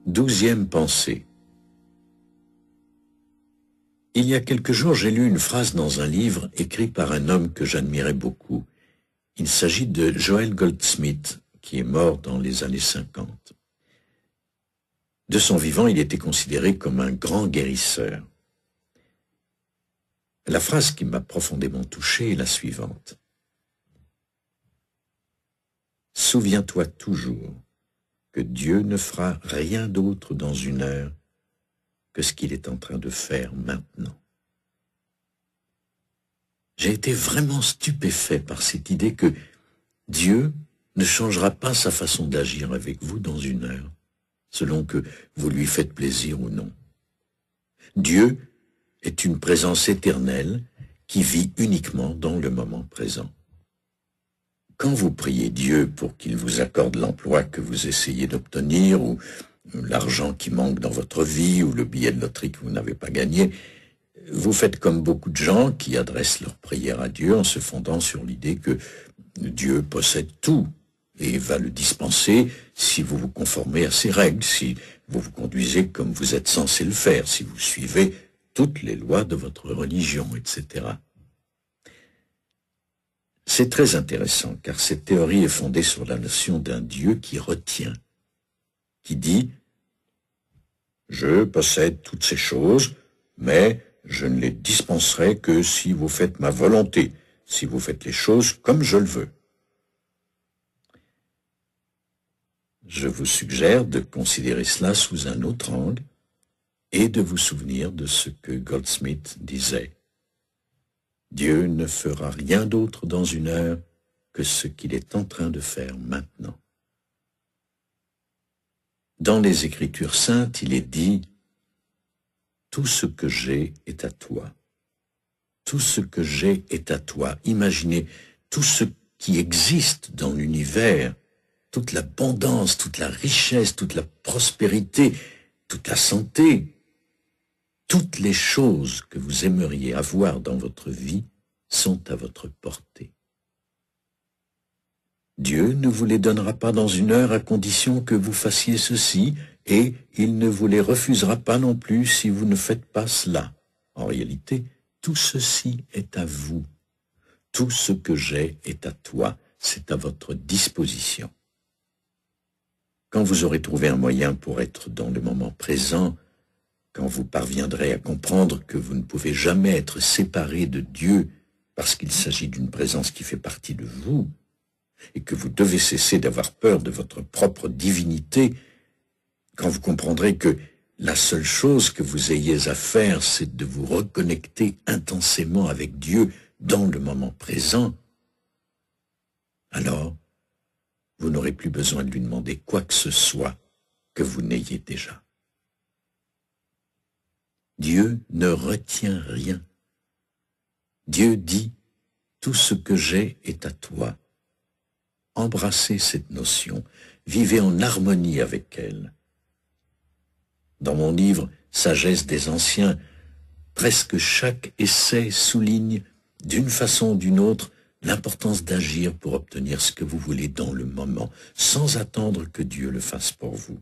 Douzième pensée. Il y a quelques jours, j'ai lu une phrase dans un livre écrit par un homme que j'admirais beaucoup. Il s'agit de Joel Goldsmith, qui est mort dans les années 50. De son vivant, il était considéré comme un grand guérisseur. La phrase qui m'a profondément touché est la suivante. Souviens-toi toujours que Dieu ne fera rien d'autre dans une heure que ce qu'il est en train de faire maintenant. J'ai été vraiment stupéfait par cette idée que Dieu ne changera pas sa façon d'agir avec vous dans une heure, selon que vous lui faites plaisir ou non. Dieu est une présence éternelle qui vit uniquement dans le moment présent. Quand vous priez Dieu pour qu'il vous accorde l'emploi que vous essayez d'obtenir, ou l'argent qui manque dans votre vie, ou le billet de loterie que vous n'avez pas gagné, vous faites comme beaucoup de gens qui adressent leur prière à Dieu en se fondant sur l'idée que Dieu possède tout et va le dispenser si vous vous conformez à ses règles, si vous vous conduisez comme vous êtes censé le faire, si vous suivez toutes les lois de votre religion, etc. C'est très intéressant, car cette théorie est fondée sur la notion d'un Dieu qui retient, qui dit « Je possède toutes ces choses, mais je ne les dispenserai que si vous faites ma volonté, si vous faites les choses comme je le veux. » Je vous suggère de considérer cela sous un autre angle et de vous souvenir de ce que Goldsmith disait. Dieu ne fera rien d'autre dans une heure que ce qu'il est en train de faire maintenant. Dans les Écritures saintes, il est dit « Tout ce que j'ai est à toi. Tout ce que j'ai est à toi. » Imaginez tout ce qui existe dans l'univers, toute l'abondance, toute la richesse, toute la prospérité, toute la santé. Toutes les choses que vous aimeriez avoir dans votre vie sont à votre portée. Dieu ne vous les donnera pas dans une heure à condition que vous fassiez ceci, et il ne vous les refusera pas non plus si vous ne faites pas cela. En réalité, tout ceci est à vous. Tout ce que j'ai est à toi, c'est à votre disposition. Quand vous aurez trouvé un moyen pour être dans le moment présent, quand vous parviendrez à comprendre que vous ne pouvez jamais être séparé de Dieu parce qu'il s'agit d'une présence qui fait partie de vous, et que vous devez cesser d'avoir peur de votre propre divinité, quand vous comprendrez que la seule chose que vous ayez à faire, c'est de vous reconnecter intensément avec Dieu dans le moment présent, alors vous n'aurez plus besoin de lui demander quoi que ce soit que vous n'ayez déjà. Dieu ne retient rien. Dieu dit « Tout ce que j'ai est à toi ». Embrassez cette notion, vivez en harmonie avec elle. Dans mon livre « Sagesse des anciens », presque chaque essai souligne, d'une façon ou d'une autre, l'importance d'agir pour obtenir ce que vous voulez dans le moment, sans attendre que Dieu le fasse pour vous.